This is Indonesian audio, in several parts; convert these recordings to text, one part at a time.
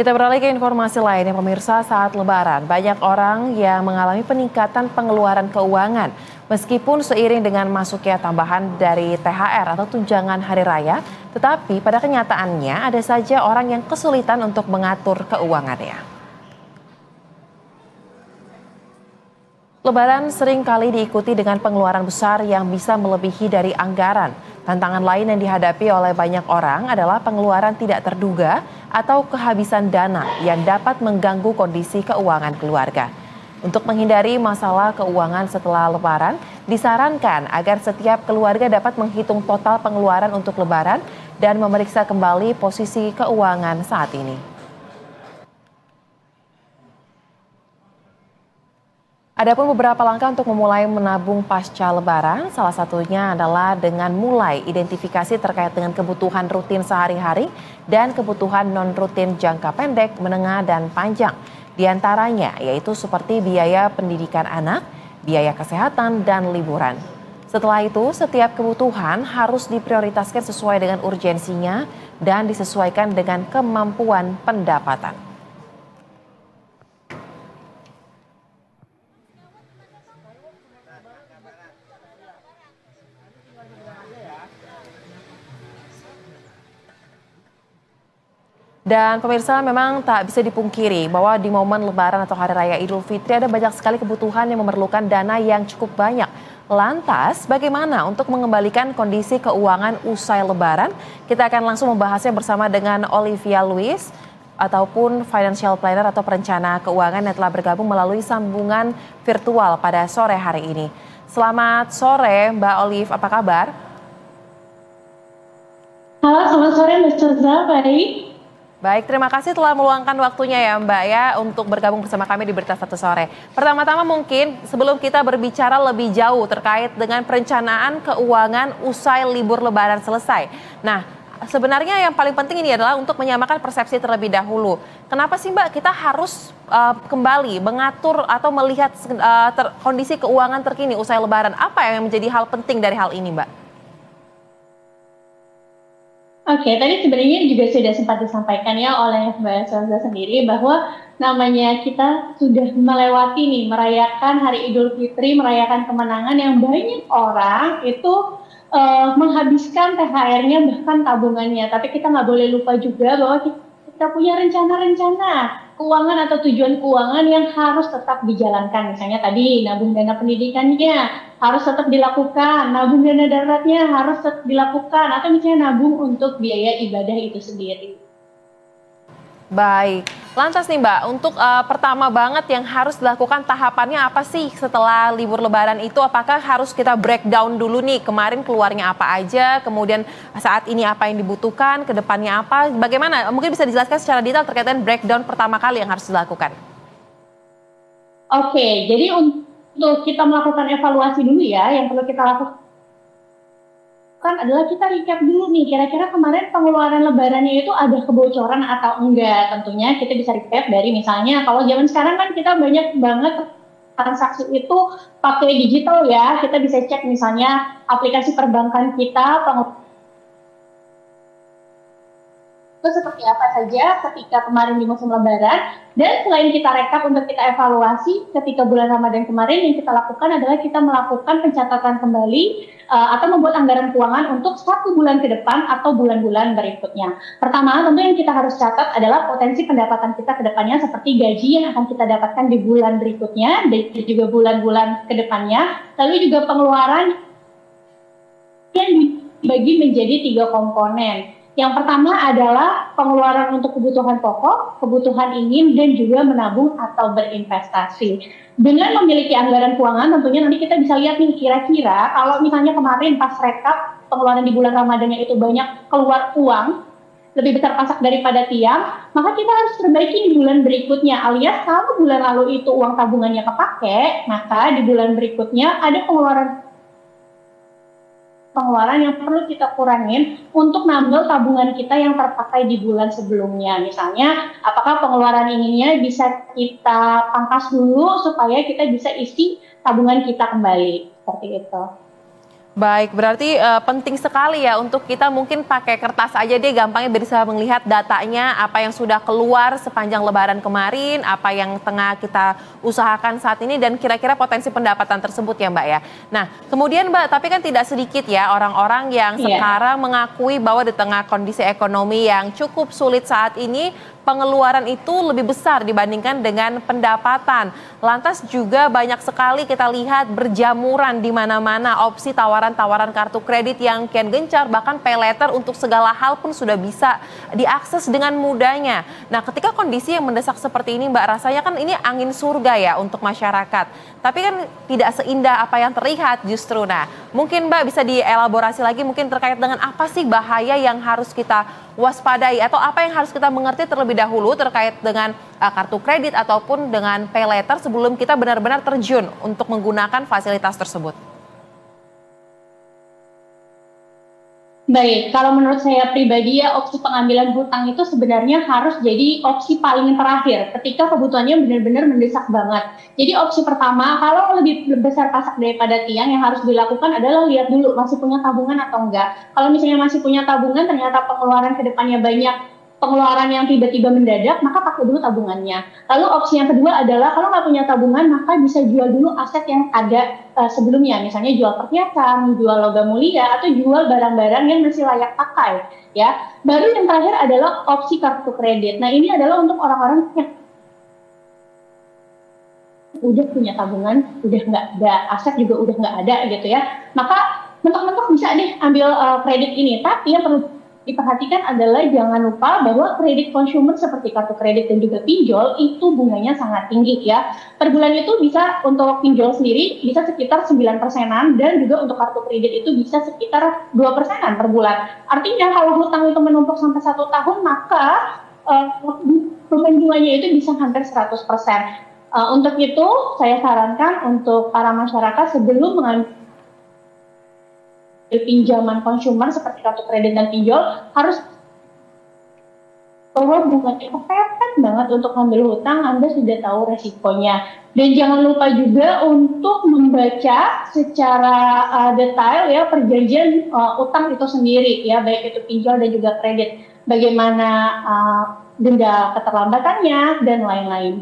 Kita beralih ke informasi lainnya, pemirsa. Saat Lebaran, banyak orang yang mengalami peningkatan pengeluaran keuangan. Meskipun seiring dengan masuknya tambahan dari THR atau tunjangan hari raya, tetapi pada kenyataannya ada saja orang yang kesulitan untuk mengatur keuangannya. Lebaran sering kali diikuti dengan pengeluaran besar yang bisa melebihi dari anggaran. Tantangan lain yang dihadapi oleh banyak orang adalah pengeluaran tidak terduga atau kehabisan dana yang dapat mengganggu kondisi keuangan keluarga. Untuk menghindari masalah keuangan setelah Lebaran, disarankan agar setiap keluarga dapat menghitung total pengeluaran untuk Lebaran dan memeriksa kembali posisi keuangan saat ini. Adapun beberapa langkah untuk memulai menabung pasca Lebaran, salah satunya adalah dengan mulai identifikasi terkait dengan kebutuhan rutin sehari-hari dan kebutuhan non-rutin jangka pendek, menengah, dan panjang. Di antaranya yaitu seperti biaya pendidikan anak, biaya kesehatan, dan liburan. Setelah itu, setiap kebutuhan harus diprioritaskan sesuai dengan urgensinya dan disesuaikan dengan kemampuan pendapatan. Dan pemirsa, memang tak bisa dipungkiri bahwa di momen Lebaran atau Hari Raya Idul Fitri ada banyak sekali kebutuhan yang memerlukan dana yang cukup banyak. Lantas, bagaimana untuk mengembalikan kondisi keuangan usai Lebaran? Kita akan langsung membahasnya bersama dengan Olivia Louis, ataupun financial planner atau perencana keuangan yang telah bergabung melalui sambungan virtual pada sore hari ini. Selamat sore Mbak Olive, apa kabar? Halo, selamat sore Mbak Ceza, baik. Baik, terima kasih telah meluangkan waktunya ya Mbak ya untuk bergabung bersama kami di Berita Satu Sore. Pertama-tama mungkin sebelum kita berbicara lebih jauh terkait dengan perencanaan keuangan usai libur Lebaran selesai. Nah, sebenarnya yang paling penting ini adalah untuk menyamakan persepsi terlebih dahulu. Kenapa sih Mbak kita harus kembali mengatur atau melihat kondisi keuangan terkini usai Lebaran? Apa yang menjadi hal penting dari hal ini Mbak? Oke, tadi sebenarnya juga sudah sempat disampaikan ya oleh Mbak Ceza sendiri bahwa namanya kita sudah melewati nih, merayakan Hari Idul Fitri, merayakan kemenangan yang banyak orang itu menghabiskan THR-nya bahkan tabungannya. Tapi kita nggak boleh lupa juga bahwa kita punya rencana-rencana keuangan atau tujuan keuangan yang harus tetap dijalankan. Misalnya tadi nabung dana pendidikannya harus tetap dilakukan, nabung dana daruratnya harus tetap dilakukan, atau misalnya nabung untuk biaya ibadah itu sendiri. Baik, lantas nih Mbak, untuk pertama banget yang harus dilakukan tahapannya apa sih setelah libur Lebaran itu? Apakah harus kita breakdown dulu nih, kemarin keluarnya apa aja, kemudian saat ini apa yang dibutuhkan, ke depannya apa, bagaimana? Mungkin bisa dijelaskan secara detail terkait dengan breakdown pertama kali yang harus dilakukan. Oke, jadi untuk kita melakukan evaluasi dulu ya, yang perlu kita lakukan adalah kita recap dulu nih, kira-kira kemarin pengeluaran lebarannya itu ada kebocoran atau enggak. Tentunya kita bisa recap dari misalnya kalau zaman sekarang kan kita banyak banget transaksi itu pakai digital ya, kita bisa cek misalnya aplikasi perbankan kita, itu seperti apa saja ketika kemarin di musim Lebaran. Dan selain kita rekap untuk kita evaluasi ketika bulan Ramadan kemarin, yang kita lakukan adalah kita melakukan pencatatan kembali atau membuat anggaran keuangan untuk 1 bulan ke depan atau bulan-bulan berikutnya. Pertama, tentu yang kita harus catat adalah potensi pendapatan kita ke depannya, seperti gaji yang akan kita dapatkan di bulan berikutnya dan juga bulan-bulan ke depannya. Lalu juga pengeluaran yang dibagi menjadi 3 komponen. Yang pertama adalah pengeluaran untuk kebutuhan pokok, kebutuhan ingin, dan juga menabung atau berinvestasi. Dengan memiliki anggaran keuangan, tentunya nanti kita bisa lihat nih kira-kira kalau misalnya kemarin pas rekap pengeluaran di bulan Ramadannya itu banyak keluar uang, lebih besar pasak daripada tiang, maka kita harus perbaiki di bulan berikutnya. Alias kalau bulan lalu itu uang tabungannya kepake, maka di bulan berikutnya ada pengeluaran yang perlu kita kurangin untuk nambah tabungan kita yang terpakai di bulan sebelumnya. Misalnya, apakah pengeluaran ininya bisa kita pangkas dulu supaya kita bisa isi tabungan kita kembali. Seperti itu. Baik, berarti penting sekali ya untuk kita mungkin pakai kertas aja deh, gampangnya bisa melihat datanya, apa yang sudah keluar sepanjang Lebaran kemarin, apa yang tengah kita usahakan saat ini, dan kira-kira potensi pendapatan tersebut ya Mbak ya. Nah, kemudian Mbak, tapi kan tidak sedikit ya orang-orang yang sekarang mengakui bahwa di tengah kondisi ekonomi yang cukup sulit saat ini, pengeluaran itu lebih besar dibandingkan dengan pendapatan. Lantas juga banyak sekali kita lihat berjamuran di mana-mana opsi tawaran-tawaran kartu kredit yang kian gencar, bahkan pay later untuk segala hal pun sudah bisa diakses dengan mudahnya. Nah, ketika kondisi yang mendesak seperti ini Mbak, rasanya kan ini angin surga ya untuk masyarakat. Tapi kan tidak seindah apa yang terlihat justru. Nah, mungkin Mbak bisa dielaborasi lagi mungkin terkait dengan apa sih bahaya yang harus kita waspadai atau apa yang harus kita mengerti terlebih dahulu terkait dengan kartu kredit ataupun dengan pay later sebelum kita benar-benar terjun untuk menggunakan fasilitas tersebut. Baik, kalau menurut saya pribadi ya opsi pengambilan hutang itu sebenarnya harus jadi opsi paling terakhir ketika kebutuhannya benar-benar mendesak banget. Jadi opsi pertama, kalau lebih besar pasak daripada tiang, yang harus dilakukan adalah lihat dulu masih punya tabungan atau enggak. Kalau misalnya masih punya tabungan, ternyata pengeluaran ke depannya banyak, pengeluaran yang tiba-tiba mendadak, maka pakai dulu tabungannya. Lalu opsi yang kedua adalah kalau nggak punya tabungan, maka bisa jual dulu aset yang ada sebelumnya, misalnya jual perhiasan, jual logam mulia, atau jual barang-barang yang masih layak pakai. Ya, baru yang terakhir adalah opsi kartu kredit. Nah, ini adalah untuk orang-orang yang udah punya tabungan, udah nggak ada aset juga udah nggak ada gitu ya. Maka mentok-mentok bisa deh ambil kredit ini. Tapi yang perlu diperhatikan adalah jangan lupa bahwa kredit konsumer seperti kartu kredit dan juga pinjol itu bunganya sangat tinggi ya. Per bulan itu bisa untuk pinjol sendiri bisa sekitar 9%-an dan juga untuk kartu kredit itu bisa sekitar 2%-an per bulan. Artinya kalau hutang itu menumpuk sampai 1 tahun maka beban bunganya itu bisa hampir 100%. Untuk itu saya sarankan untuk para masyarakat sebelum mengambil pinjaman konsumer seperti kartu kredit dan pinjol harus bahwa bunganya kepepet banget untuk ngambil hutang, Anda sudah tahu resikonya. Dan jangan lupa juga untuk membaca secara detail ya perjanjian utang itu sendiri ya, baik itu pinjol dan juga kredit, bagaimana denda keterlambatannya dan lain-lain.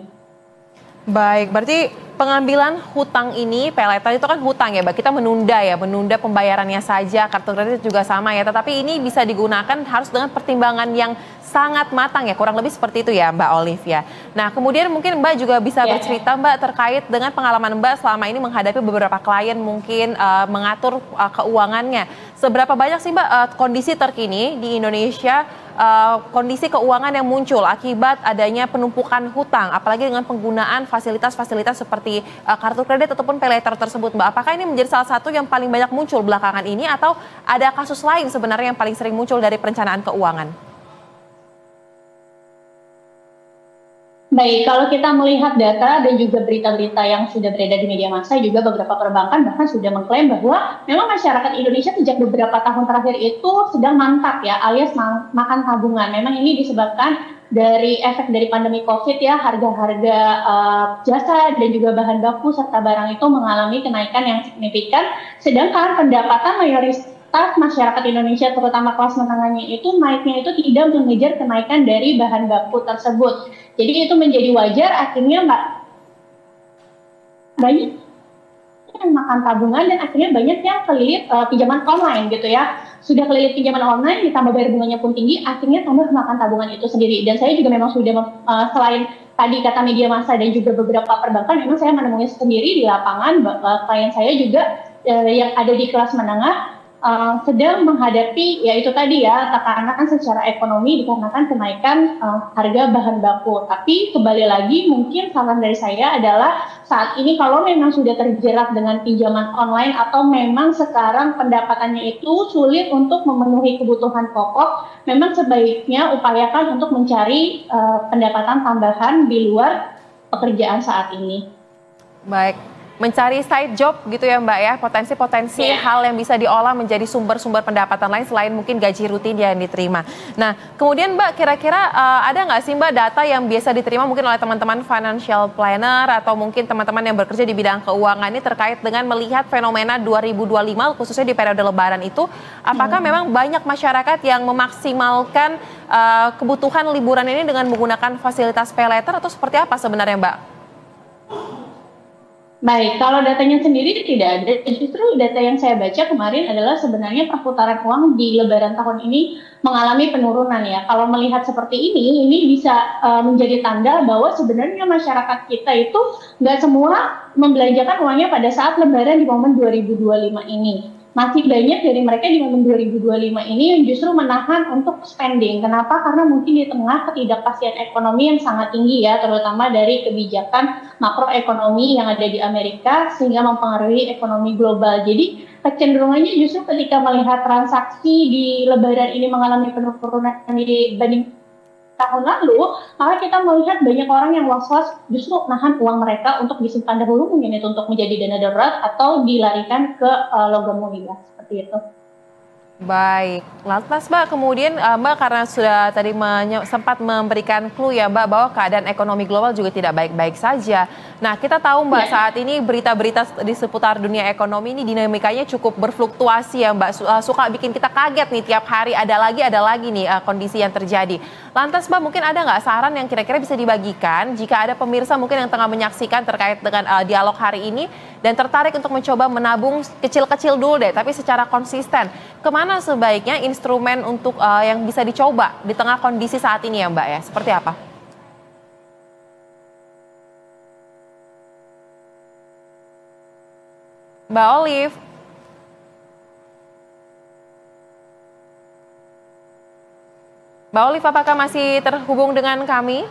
Baik, berarti pengambilan hutang ini, pay later itu kan hutang ya Mbak, kita menunda pembayarannya saja, kartu kredit juga sama ya, tetapi ini bisa digunakan harus dengan pertimbangan yang sangat matang ya, kurang lebih seperti itu ya Mbak Olivia. Nah, kemudian mungkin Mbak juga bisa bercerita Mbak terkait dengan pengalaman Mbak selama ini menghadapi beberapa klien mungkin mengatur keuangannya. Seberapa banyak sih Mbak kondisi terkini di Indonesia, kondisi keuangan yang muncul akibat adanya penumpukan hutang, apalagi dengan penggunaan fasilitas-fasilitas seperti kartu kredit ataupun pay later tersebut Mbak. Apakah ini menjadi salah satu yang paling banyak muncul belakangan ini atau ada kasus lain sebenarnya yang paling sering muncul dari perencanaan keuangan? Baik, kalau kita melihat data dan juga berita-berita yang sudah beredar di media massa, juga beberapa perbankan bahkan sudah mengklaim bahwa memang masyarakat Indonesia sejak beberapa tahun terakhir itu sedang mantap ya, alias makan tabungan. Memang ini disebabkan dari efek dari pandemi COVID ya, harga-harga jasa dan juga bahan baku serta barang itu mengalami kenaikan yang signifikan, sedangkan pendapatan mayoritas masyarakat Indonesia terutama kelas menengahnya itu naiknya itu tidak mengejar kenaikan dari bahan baku tersebut. Jadi itu menjadi wajar akhirnya banyak yang makan tabungan dan akhirnya banyak yang kelilit pinjaman online gitu ya. Sudah kelilit pinjaman online ditambah bayar bunganya pun tinggi, akhirnya tambah makan tabungan itu sendiri. Dan saya juga memang sudah selain tadi kata media massa dan juga beberapa perbankan, memang saya menemui sendiri di lapangan klien saya juga yang ada di kelas menengah sedang menghadapi ya itu tadi ya tekanan secara ekonomi dikarenakan kenaikan harga bahan baku. Tapi kembali lagi mungkin saran dari saya adalah saat ini kalau memang sudah terjerat dengan pinjaman online atau memang sekarang pendapatannya itu sulit untuk memenuhi kebutuhan pokok, memang sebaiknya upayakan untuk mencari pendapatan tambahan di luar pekerjaan saat ini. Baik. mencari side job gitu ya Mbak ya, potensi-potensi hal yang bisa diolah menjadi sumber-sumber pendapatan lain selain mungkin gaji rutin yang diterima. Nah, kemudian Mbak kira-kira ada nggak sih Mbak data yang biasa diterima mungkin oleh teman-teman financial planner atau mungkin teman-teman yang bekerja di bidang keuangan ini terkait dengan melihat fenomena 2025 khususnya di periode Lebaran itu, apakah memang banyak masyarakat yang memaksimalkan kebutuhan liburan ini dengan menggunakan fasilitas pay later atau seperti apa sebenarnya Mbak? Baik, kalau datanya sendiri tidak ada. Justru data yang saya baca kemarin adalah sebenarnya perputaran uang di Lebaran tahun ini mengalami penurunan ya. Kalau melihat seperti ini bisa menjadi tanda bahwa sebenarnya masyarakat kita itu nggak semua membelanjakan uangnya pada saat Lebaran di momen 2025 ini. Masih banyak dari mereka di momen 2025 ini yang justru menahan untuk spending. Kenapa? Karena mungkin di tengah ketidakpastian ekonomi yang sangat tinggi ya, terutama dari kebijakan makroekonomi yang ada di Amerika sehingga mempengaruhi ekonomi global. Jadi kecenderungannya justru ketika melihat transaksi di Lebaran ini mengalami penurunan dibanding tahun lalu, maka kita melihat banyak orang yang was-was justru nahan uang mereka untuk disimpan dahulu, mungkin itu untuk menjadi dana darurat atau dilarikan ke logam mulia seperti itu. Baik, lantas Mbak kemudian Mbak karena sudah tadi sempat memberikan clue ya Mbak bahwa keadaan ekonomi global juga tidak baik-baik saja. Nah kita tahu Mbak saat ini berita-berita di seputar dunia ekonomi ini dinamikanya cukup berfluktuasi ya Mbak. Suka bikin kita kaget nih tiap hari ada lagi nih kondisi yang terjadi. Lantas Mbak mungkin ada nggak saran yang kira-kira bisa dibagikan jika ada pemirsa mungkin yang tengah menyaksikan terkait dengan dialog hari ini dan tertarik untuk mencoba menabung kecil-kecil dulu deh tapi secara konsisten. Kemana sebaiknya instrumen untuk yang bisa dicoba di tengah kondisi saat ini ya Mbak ya? Seperti apa? Mbak Olive. Mbak Olive apakah masih terhubung dengan kami?